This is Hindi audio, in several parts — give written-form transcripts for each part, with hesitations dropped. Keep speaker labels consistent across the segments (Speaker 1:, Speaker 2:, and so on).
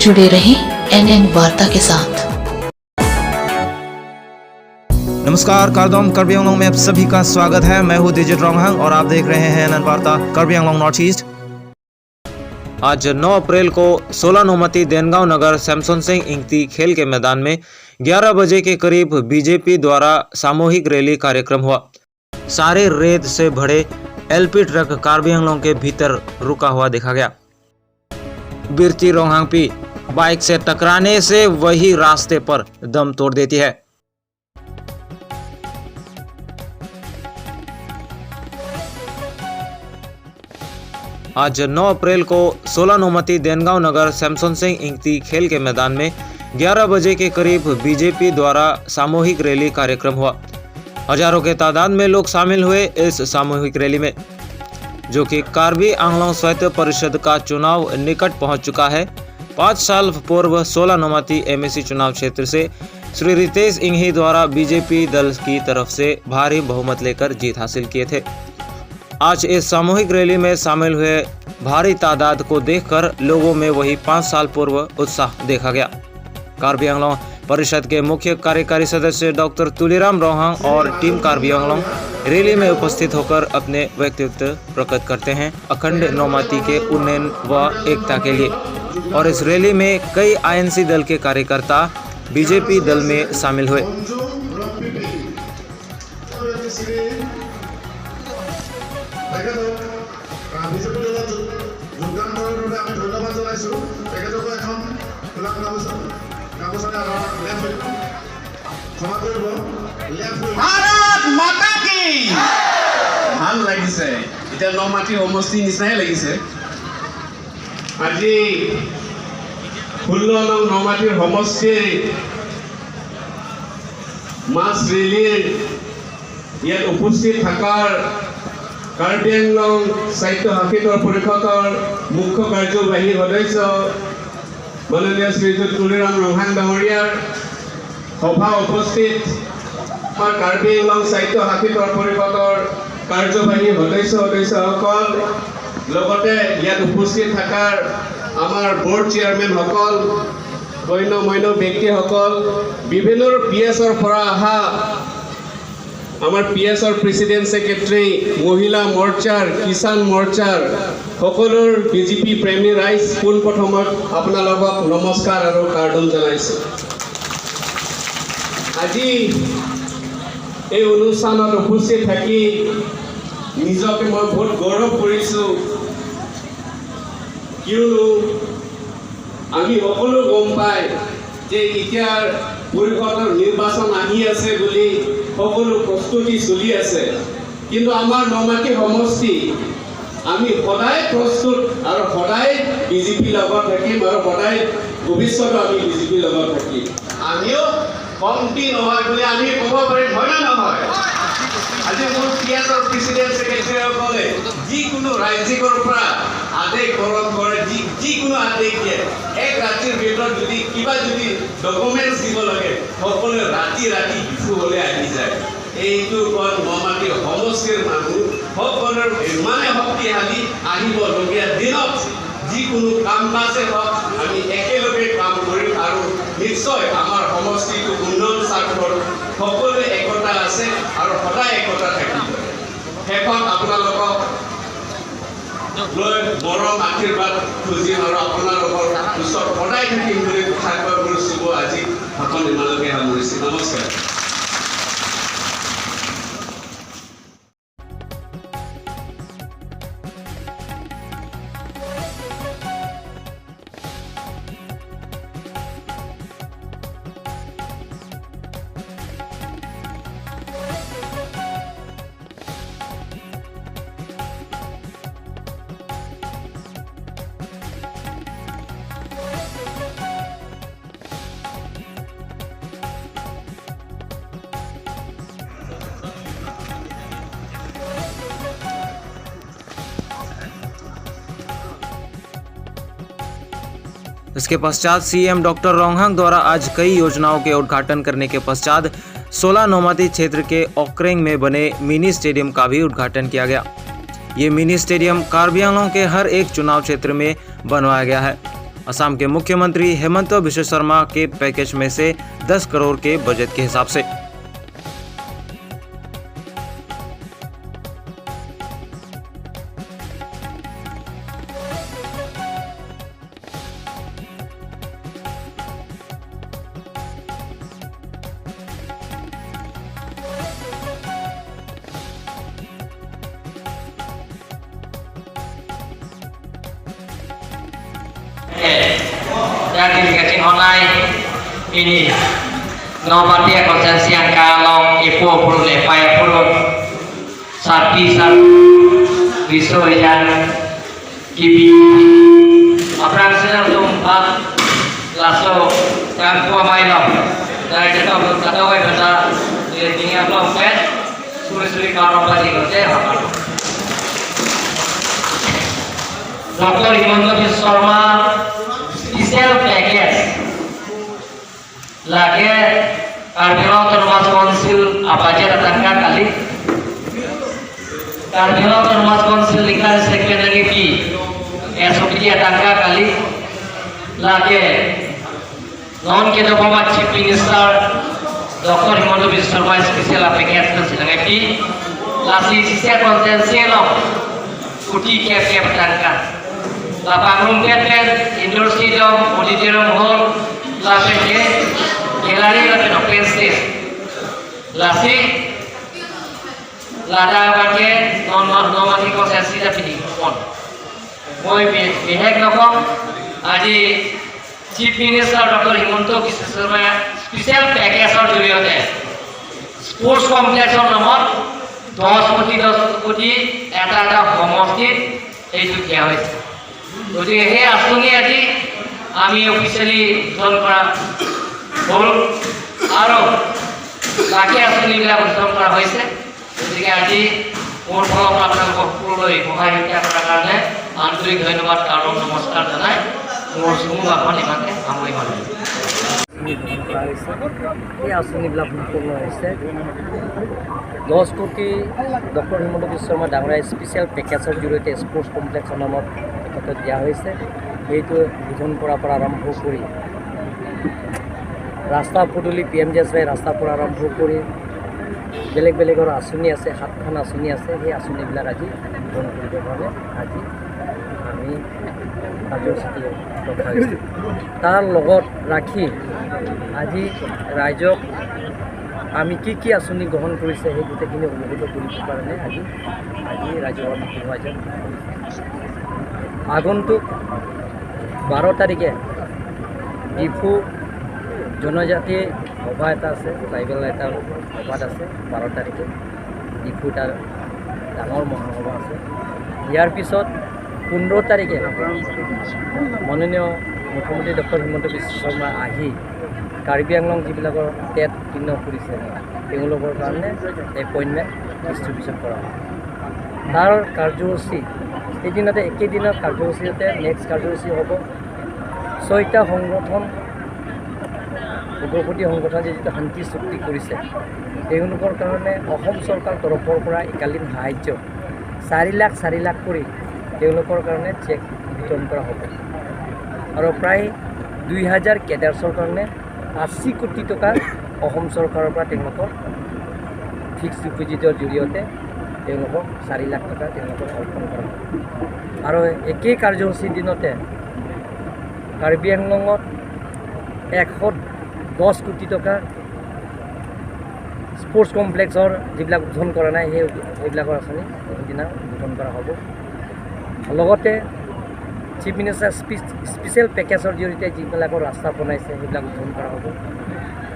Speaker 1: जुड़े रहें एनएन वार्ता के साथ।
Speaker 2: नमस्कार, कारदोम कार्बी आंगलोंग में आप सभी का स्वागत है। मैं हूं दिजित रोंगहांग और आप देख रहे हैं एनएन वार्ता कार्बी आंगलोंग नॉर्थ ईस्ट। आज 9 अप्रैल को 16 नोमती देनगांव नगर सैमसन सिंह इंगती खेल के मैदान में 11 बजे के करीब बीजेपी द्वारा सामूहिक रैली कार्यक्रम हुआ। सारे रेत से भरे एलपी ट्रक कार्बी आंगलोंग के भीतर रुका हुआ देखा गया। बिरती रोंगहांगपी बाइक से टकराने से वही रास्ते पर दम तोड़ देती है। आज 9 अप्रैल को 16 नोमती देनगांव नगर सैमसन सिंह इंगती खेल के मैदान में 11 बजे के करीब बीजेपी द्वारा सामूहिक रैली कार्यक्रम हुआ। हजारों के तादाद में लोग शामिल हुए इस सामूहिक रैली में, जो कि कार्बी आंगलोंग स्वायत्त परिषद का चुनाव निकट पहुंच चुका है। 5 साल पूर्व 16 नोमती एमएसी चुनाव क्षेत्र से श्री रितेश इंघी द्वारा बीजेपी दल की तरफ से भारी बहुमत लेकर जीत हासिल किए थे। आज इस सामूहिक रैली में शामिल हुए भारी तादाद को देखकर लोगों में वही 5 साल पूर्व उत्साह देखा गया। कार्बी आंगलोंग परिषद के मुख्य कार्यकारी सदस्य डॉक्टर तुलीराम रोंगहांग और टीम कार्बी आंगलोंग रैली में उपस्थित होकर अपने व्यक्तित्व प्रकट करते हैं अखंड नौमती के उन्नयन व एकता के लिए। और इस रैली में कई आईएनसी दल के कार्यकर्ता बीजेपी दल में शामिल हुए।
Speaker 3: भारत माता की ভাল লাগিছে। এটা নমাটি সমষ্টি নিচিনাই লাগিছে। আজি 16 নং নমাটিৰ সমষ্টিৰ মাছ ৰেলীৰ ইয়াত উপস্থিত থকাৰ কাৰ্বি আংলং সাহিত্য সাহিত্যৰ পৰিষদৰ মুখ্য কাৰ্যবাহী সদস্য মাননীয় শ্ৰীযুত তুলিৰাম ৰংহাং ডাঙৰীয়াৰ সভা উপস্থিত কাৰ্বি আংলং সাহিত্য সাহিত্যৰ পৰিষদৰ কাৰ্যবাহী সদস্যসকল, লগতে ইয়াত উপস্থিত থকাৰ আমাৰ বোৰ্ড চেয়াৰমেনসকল, গণ্যমান্য ব্যক্তিসকল, বিভিন্ন পিএছৰ পৰা অহা আমাৰ পিএছৰ প্ৰেচিডেণ্ট ছেক্ৰেটাৰী, মহিলা মৰ্চাৰ, কিষাণ মৰ্চাৰ সকলোৰ বিজেপি প্ৰেমী ৰাইজ পোনপ্ৰথমত আপোনালোকক নমস্কাৰ আৰু কাৰ্ডন জনাইছোঁ। আজি এই অনুষ্ঠানত উপস্থিত থাকি নিজকে মই বহুত গৌৰৱ কৰিছোঁ, কিয়নো আমি সকলো গম পাই যে এতিয়াৰ পৰিষদৰ নিৰ্বাচন আহি আছে বুলি সকলো প্ৰস্তুতি চলি আছে, কিন্তু আমাৰ নমাটি সমষ্টি আমি সদায় প্ৰস্তুত আৰু সদায় বিজেপিৰ লগত থাকিম আৰু সদায় ভৱিষ্যতে আমি বিজেপিৰ লগত থাকিম। আমিও কমটি নহয় বুলি আমি ক'ব পাৰিম, হয় না নহয়? আজি মোৰ পিএছৰ প্ৰেচিডেণ্ট ছেক্ৰেটাৰীসকলে যিকোনো ৰাজ্যিকৰ পৰা আদেশ গ্ৰহণ কৰে, যিকোনো আদেশ দিয়ে, এক ৰাতিৰ ভিতৰত যদি ডকুমেণ্টছ দিব লাগে সকলোৱে ৰাতি কিছু হ'লে আহি যায়। এইটো নমাটি সমষ্টিৰ মানুহ সকলোৰ ইমানে শক্তিশালী, আহিবলগীয়া দিনত যিকোনো কাম কাজে হওক আমি একেলগে কাম কৰিম আৰু নিশ্চয় আমাৰ সমষ্টিটো উন্নয়ন স্বাৰ্থৰ সকলোৱে একতা আছে আৰু সদায় একতা থাকিব। শেষত আপোনালোকক লৈ মৰম আশীৰ্বাদ খুজিম আৰু আপোনালোকৰ ওচৰত সদায় থাকিম বুলি কথা কৈ মোৰ শুভ আজি ভাষণ ইমানলৈকে সামৰিছোঁ। নমস্কাৰ।
Speaker 2: इसके पश्चात सीएम डॉक्टर रोंगहांग द्वारा आज कई योजनाओं के उद्घाटन करने के पश्चात 16 नौमती क्षेत्र के ओक्रेंग में बने मिनी स्टेडियम का भी उद्घाटन किया गया। ये मिनी स्टेडियम कार्बी आंगलोंग के हर एक चुनाव क्षेत्र में बनवाया गया है असम के मुख्यमंत्री हेमंत बिश्व शर्मा के पैकेज में से 10 करोड़ के बजट के हिसाब से।
Speaker 4: Dan dikasih online ini nomor dia konsensi yang kalau ibu perlu lepai perlu sapi bisu yang kibi apa sih untuk langsung yang gua main loh dari kita kata gue bisa tinggal belum kan sulit kalau lagi kerja apa Dr. Himanta Biswa Sharma special package lagi Karbilang Autonomous Council apa aja datangkan kali Karbilang Autonomous Council Legal Secretary P SOP datangkan kali lagi non kita bawa Chief Minister Dr. Himanta Biswa Sharma special package kan P lasi sisa konsensi loh kuti kep datangkan Lapang Rumket, Indoor Stadium, Auditorium Hall, Lapeke, Gallery of Open Stage. Lasi, Lada Bake, non-normative konsensi tapi pon. Moi behek noko, adi Chief Minister Dr. Himanta Biswa Sharma special package or juriote. Sports complex or nomor 10 কোটি এটা সমষ্টিত এইটো দিয়া হৈছে গতিকে সেই আঁচনি আজি আমি অফিচিয়েলি উদ্বোধন কৰা হ'ল আৰু বাকী আঁচনিবিলাক উদ্বোধন কৰা হৈছে গতিকে আজি মোৰ ফালৰ পৰা আপোনালোকক সকলোলৈ সহায়িকা কৰাৰ কাৰণে আন্তৰিক ধন্যবাদ আৰু নমস্কাৰ জনাই মোৰ চমু ভাষণ ইমানে সামৰি মাৰিলোঁ এই আঁচনিবিলাক সম্পূৰ্ণ হৈছে 10 কোটি ডক্টৰ হিমন্ত বিশ্ব শৰ্মা ডাঙৰীয়া স্পেচিয়েল পেকেজৰ জৰিয়তে স্পৰ্টছ কমপ্লেক্সৰ নামত একত্ৰ দিয়া হৈছে এইটো উদ্বোধন কৰাৰ পৰা আৰম্ভ কৰি ৰাস্তা পদূলি PMJSY ৰাস্তাৰ পৰা আৰম্ভ কৰি বেলেগ বেলেগৰ আঁচনি আছে 7খন আঁচনি আছে সেই আঁচনিবিলাক আজি উদ্বোধন কৰিবৰ কাৰণে আজি আমি কাৰ্যসূচী ৰখা হৈছে তাৰ লগত ৰাখি আজি ৰাইজক আমি কি আঁচনি গ্ৰহণ কৰিছে সেই গোটেইখিনি অৱগত কৰিবৰ কাৰণে আজি ৰাইজৰ অভিভাৱক আগন্তুক 12 তাৰিখে ডিফু জনজাতি সভা এটা আছে ট্ৰাইবেল এটা সভা আছে 12 তাৰিখে ডিফু এটা ডাঙৰ মহাসভা আছে ইয়াৰ পিছত 15 তাৰিখে মাননীয় মুখ্যমন্ত্ৰী ডক্টৰ হিমন্ত বিশ্ব শৰ্মা আহি কাৰ্বি আংলং যিবিলাকৰ টেট উত্তীৰ্ণ কৰিছে তেওঁলোকৰ কাৰণে এপইণ্টমেণ্ট ডিষ্ট্ৰিবিউশ্যন কৰা হয় তাৰ কাৰ্যসূচী এদিনতে একেদিনৰ কাৰ্যসূচীতে নেক্সট কাৰ্যসূচী হ'ব 6টা সংগঠন উগ্ৰপন্থী সংগঠন যিটো শান্তি চুক্তি কৰিছে তেওঁলোকৰ কাৰণে অসম চৰকাৰৰ তৰফৰ পৰা একালীন সাহায্য 4 লাখ কৰি তেওঁলোকৰ কাৰণে চেক বিতৰণ কৰা হ'ব আৰু প্ৰায় 2000 কেডাৰ্ছৰ কাৰণে 80 কোটি টকা অসম চৰকাৰৰ পৰা তেওঁলোকক ফিক্সড ডিপজিটৰ জৰিয়তে তেওঁলোকক 4 লাখ টকা তেওঁলোকক অৰ্পণ কৰা হ'ব আৰু একেই কাৰ্যসূচীৰ দিনতে কাৰ্বি আংলঙত 110 কোটি টকা স্পৰ্টছ কমপ্লেক্সৰ যিবিলাক উদ্বোধন কৰা নাই সেইবিলাকৰ আঁচনি সেইদিনা উদ্বোধন কৰা হ'ব লগতে চিফ মিনিষ্টাৰ স্পেচিয়েল পেকেজৰ জৰিয়তে যিবিলাকৰ ৰাস্তা বনাইছে সেইবিলাক উদ্বোধন কৰা হ'ব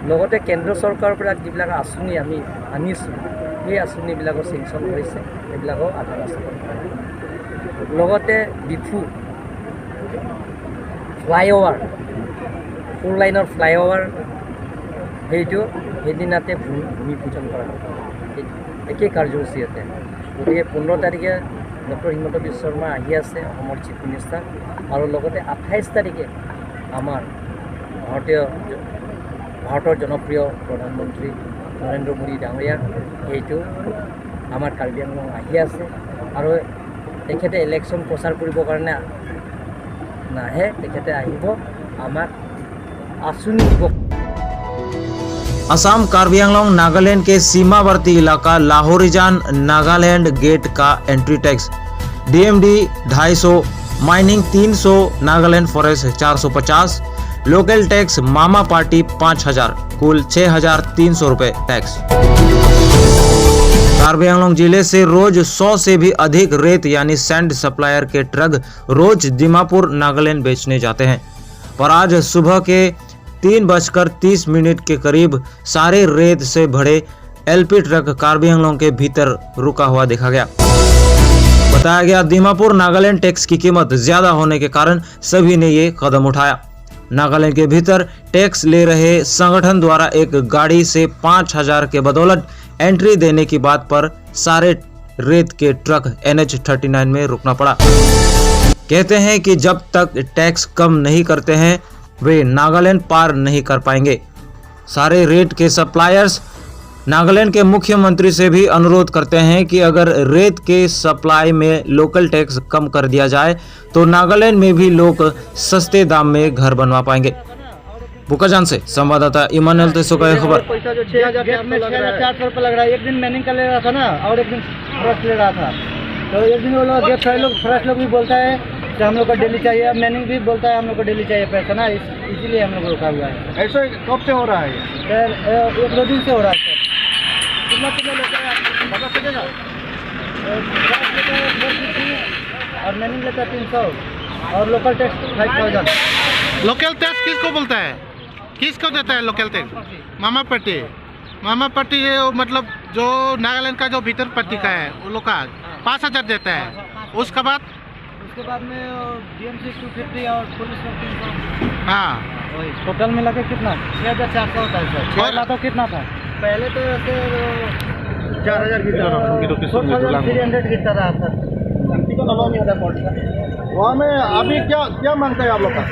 Speaker 4: লগতে কেন্দ্ৰ চৰকাৰৰ পৰা যিবিলাক আঁচনি আমি আনিছোঁ সেই আঁচনিবিলাকৰ চেংচন কৰিছে সেইবিলাকৰ আধা ৰাস্তা লগতে ডিফু ফ্লাইঅভাৰ 4 লাইনৰ ফ্লাইঅভাৰ সেইটো সেইদিনাতে ভূমি পূজন কৰা হ'ব একেই কাৰ্যসূচীতে গতিকে 15 তাৰিখে ডক্টৰ হিমন্ত বিশ্ব শৰ্মা আহি আছে অসমৰ চিফ মিনিষ্টাৰ আৰু লগতে 28 তাৰিখে আমাৰ ভাৰতৰ জনপ্ৰিয় প্ৰধানমন্ত্ৰী নৰেন্দ্ৰ মোদী ডাঙৰীয়া এইটো আমাৰ কাৰ্বি আংলং আহি আছে আৰু তেখেতে ইলেকশ্যন প্ৰচাৰ কৰিবৰ কাৰণে
Speaker 5: নাহে তেখেতে আহিব আমাৰ আঁচনি দিব।
Speaker 2: असम कार्बी आंगलोंग नागालैंड के सीमावर्ती इलाका लाहौरीजान नागालैंड गेट का entry tax DMD 250, mining 300, Nagaland forest 450, local tax मामा पार्टी 5000, कुल 6300 रुपए टैक्स। कार्बी आंगलोंग जिले से रोज 100 से भी अधिक रेत यानी सैंड सप्लायर के ट्रक रोज दीमापुर नागालैंड बेचने जाते हैं, पर आज सुबह के 3:30 के करीब सारे रेत से भरे LP ट्रक कार्बी आंगलोंग के भीतर रुका हुआ देखा गया। बताया गया दीमापुर नागालैंड टैक्स की कीमत ज्यादा होने के कारण सभी ने ये कदम उठाया। नागालैंड के भीतर टैक्स ले रहे संगठन द्वारा एक गाड़ी से 5000 के बदौलत एंट्री देने की बात पर सारे रेत के ट्रक NH 39 में रुकना पड़ा। कहते हैं कि जब तक टैक्स कम नहीं करते हैं वे नागालैंड पार नहीं कर पाएंगे। सारे रेत के सप्लायर्स नागालैंड के मुख्यमंत्री से भी अनुरोध करते हैं कि अगर रेत के सप्लाई में लोकल टैक्स कम कर दिया जाए तो नागालैंड में भी लोग सस्ते दाम में घर बनवा पाएंगे। बुकाजान से संवाददाता इमानुएल तेसो का खबर।
Speaker 5: पैसा जो 6400 रुपये लग रहा है, एक दिन मैनिंग का ले रहा था ना और एक दिन फ्रेश ले रहा था, तो एक दिन वो लोग गेट सारे लोग फ्रेश लोग भी बोलता है कि हम लोग को डेली चाहिए, मैनिंग भी बोलता है हम लोग को डेली चाहिए पैसा ना, इसीलिए हम लोग को रुका हुआ है। ऐसा कब से हो रहा है सर? 1-2 दिन से हो रहा है सर। कितना लेता है बता सकेगा? और मैनिंग लेता है 300 और लोकल टैक्स 5000।
Speaker 6: लोकल टैक्स किसको बोलता है, किसको देता है लोकल टैक्स? मामा पट्टी। मामा पट्टी ये मतलब जो नागालैंड का जो भीतर पट्टी का है वो लोग का 5000 देता है। उसके बाद
Speaker 5: में DMC 250 और पुलिस 300।
Speaker 6: हाँ,
Speaker 5: वही टोटल मिला के कितना 6400 होता है सर। 6 लाख तो कितना था पहले? तो ऐसे 4000 की तरह 4300 की तरह सर।
Speaker 6: वहाँ में अभी क्या मांगता है आप लोग का?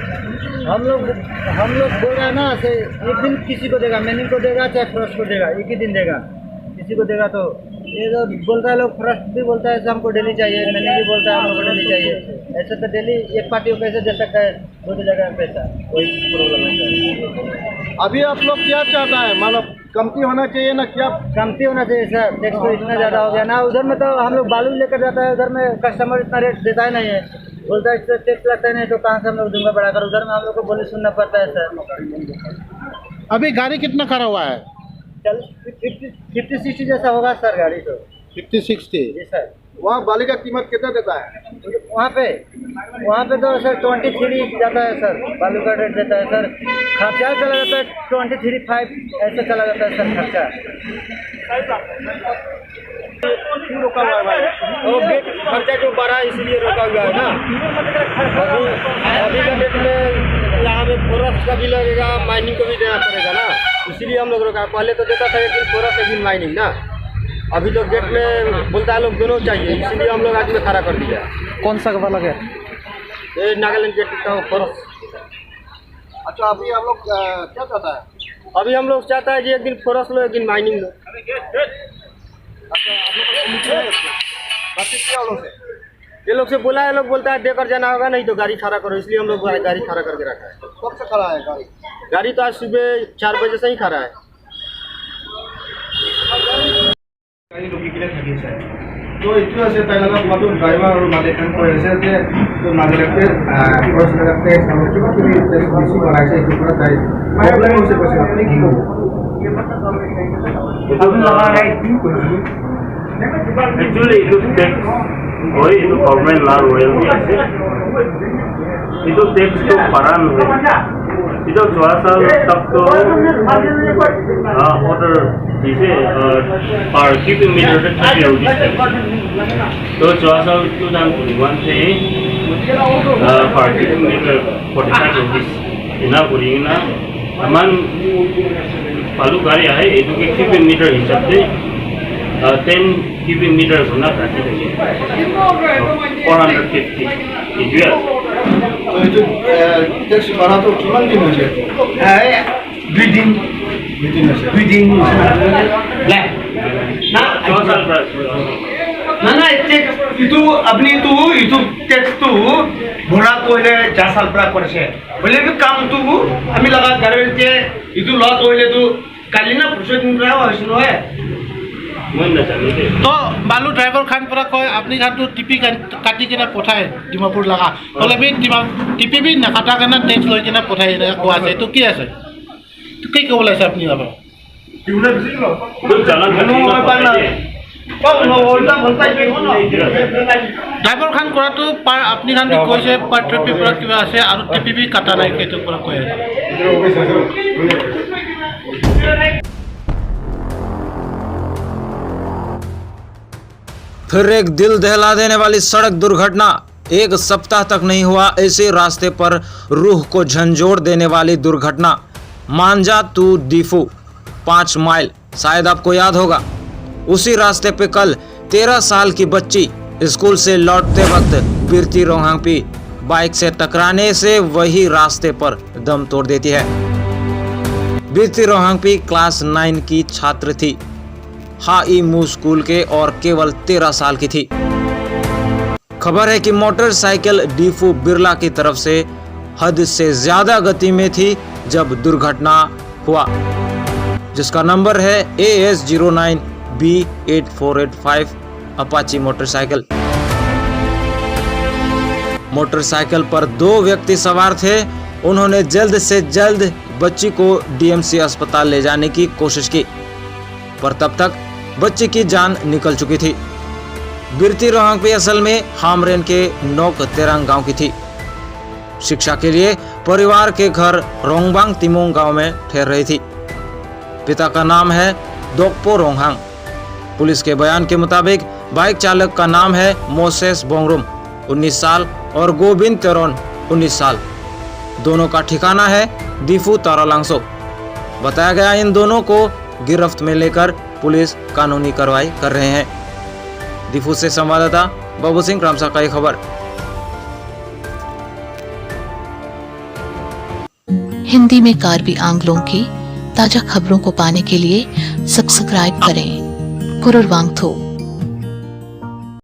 Speaker 5: हम लोग बोल रहे हैं ना से एक दिन किसी को देगा, मैनिंग को देगा चाहे फ्रस्ट को देगा, एक ही दिन देगा किसी को देगा। तो ये जो बोलता है लोग फ्रस्ट भी बोलता है हमको डेली चाहिए, मैनिंग भी बोलता है हमको डेली चाहिए। ऐसे तो डेली एक पार्टी को कैसे दे सकता है 2 जगह पैसा? वही प्रॉब्लम है।
Speaker 6: अभी आप लोग क्या चाहता है, मतलब कमती होना चाहिए ना? क्या
Speaker 5: कमती होना चाहिए सर? टैक्स तो इतना ज़्यादा हो गया ना। उधर में तो हम लोग बालू लेकर जाता है, उधर में कस्टमर इतना रेट देता ही नहीं है, बोलता है इससे टैक्स लगता ही नहीं, तो कहाँ से हम लोग दूंगा बढ़ाकर? उधर में हम लोग को बोली सुनना पड़ता है सर।
Speaker 6: अभी गाड़ी कितना खड़ा हुआ है?
Speaker 5: चल 50-60 जैसा होगा सर गाड़ी तो।
Speaker 6: 50-60
Speaker 5: जी सर।
Speaker 6: वहाँ बाली का कीमत कितना देता है?
Speaker 5: वहाँ पे तो सर 23 जाता है सर, बालू का रेट देता है सर। खर्चा चला जाता है 23.5 ऐसे चला जाता है सर खर्चा।
Speaker 6: क्यों रोका हुआ है भाई?
Speaker 5: वो गेट खर्चा जो बढ़ा इसलिए रोका हुआ है ना। अभी का डेट में यहाँ में फोरस का भी लगेगा, माइनिंग को भी देना पड़ेगा ना, इसलिए हम लोग रोका। पहले तो देता था एक दिन फोरस एक दिन माइनिंग ना, अभी तो गेट में बोलता है लोग दोनों चाहिए, इसलिए हम लोग आज में खड़ा कर दिया।
Speaker 6: कौन सा वाला है?
Speaker 5: ये नागालैंड गेट का फोरस।
Speaker 6: अच्छा, अभी हम लोग क्या चाहता है?
Speaker 5: अभी हम लोग चाहता है कि एक दिन फोरस लो एक दिन माइनिंग लो।
Speaker 6: अच्छा, आप लोग बातचीत किया लोग से?
Speaker 5: ये लोग से बोला है, लोग बोलता है देकर जाना होगा, नहीं तो गाड़ी खड़ा करो, इसलिए हम लोग गाड़ी खड़ा करके रखा है।
Speaker 6: कब से खड़ा है गाड़ी?
Speaker 5: गाड़ी तो आज सुबह 4 बजे से ही खड़ा है।
Speaker 7: তো এইটো আছে তাইলানা তোমাদের ড্রাইভার আর মালিকান কৈ আছে যে তো মালিককে খৰচ লগাতে কিবা কিবি বেছি বনাইছে এইটো পৰা তাই প্ৰব্লেম হৈছে কৈছে। আপুনি কি ক'ব?
Speaker 8: Actually, it looks tax or it government law royalty আছে itu tax to paran hai itu juasal tak to order jise per cubic meter se 30 rupees to juasal 2021 se per cubic meter 45 rupees ina kurina aman palu gari hai itu ke cubic meter hisab se 10 cubic meter guna rati lagi 450 US
Speaker 7: তো এইটো ট্যাক্স বাড়াটো কিমান দিন হৈছে?
Speaker 8: 2 दिन
Speaker 7: দুই দিন হৈছে।
Speaker 8: ना 4 साल
Speaker 7: ना इतु अपनी इतु टेक्स भरा कोइले 4 साल पूरा करছে বলে কি কাম আমি লাগা গাড়িতে ইতু লট হইলে কালিনা প্রসেসিং করা হইছিল
Speaker 6: तो बालू ड्राइवर खान पूरा कय अपनी खान तो टिपी काटी के पठाए डिमापुर लगा बोले भी टिपी भी नकाटा के टेक्स लय के पठाए को আছে तो की আছে तो की कबले আছে अपनी अब ड्राइवर खान करा तो पर अपनी खान কৈছে पर ट्रैफिक पर किबा আছে আৰু टिपी भी काटा নাই केतो पूरा कय আছে
Speaker 2: फिर एक दिल दहला देने वाली सड़क दुर्घटना। एक सप्ताह तक नहीं हुआ ऐसे रास्ते पर रूह को झंझोड़ देने वाली दुर्घटना। मांजा टू डिफू 5 माइल, शायद आपको याद होगा। उसी रास्ते पे कल 13 साल की बच्ची स्कूल से लौटते वक्त बिरती रोहांगपी बाइक से टकराने से वही रास्ते पर दम तोड़ देती है। बिरती रोहांगपी क्लास 9 की छात्र थी, हाई मू स्कूल के, और केवल 13 साल की थी। खबर है कि मोटरसाइकिल डीफू बिरला की तरफ से हद से ज्यादा गति में थी जब दुर्घटना हुआ, जिसका नंबर है AS09B8485 अपाची मोटरसाइकिल। मोटरसाइकिल पर 2 व्यक्ति सवार थे। उन्होंने जल्द से जल्द बच्ची को डीएमसी अस्पताल ले जाने की कोशिश की, पर तब तक बच्ची की जान निकल चुकी थी। बिरती रोहांगपी असल में हामरेन के नोक तेरंग गांव की थी। शिक्षा के लिए परिवार के घर रोंगबांग तिमोंग गांव में ठहर रही थी। पिता का नाम है दोकपो रोंगहांग। पुलिस के बयान के मुताबिक बाइक चालक का नाम है मोसेस बोंगरुम 19 साल और गोविंद तेरोन 19 साल। दोनों का ठिकाना है डिफू तारालांगसो। बताया गया इन दोनों को गिरफ्त में लेकर पुलिस कानूनी कार्रवाई कर रहे हैं। डिफू से संवाददाता बाबू सिंह रामसा का ये खबर।
Speaker 1: हिंदी में कार्बी आंग्लों की ताजा खबरों को पाने के लिए सब्सक्राइब करें कुरुर वांगथो।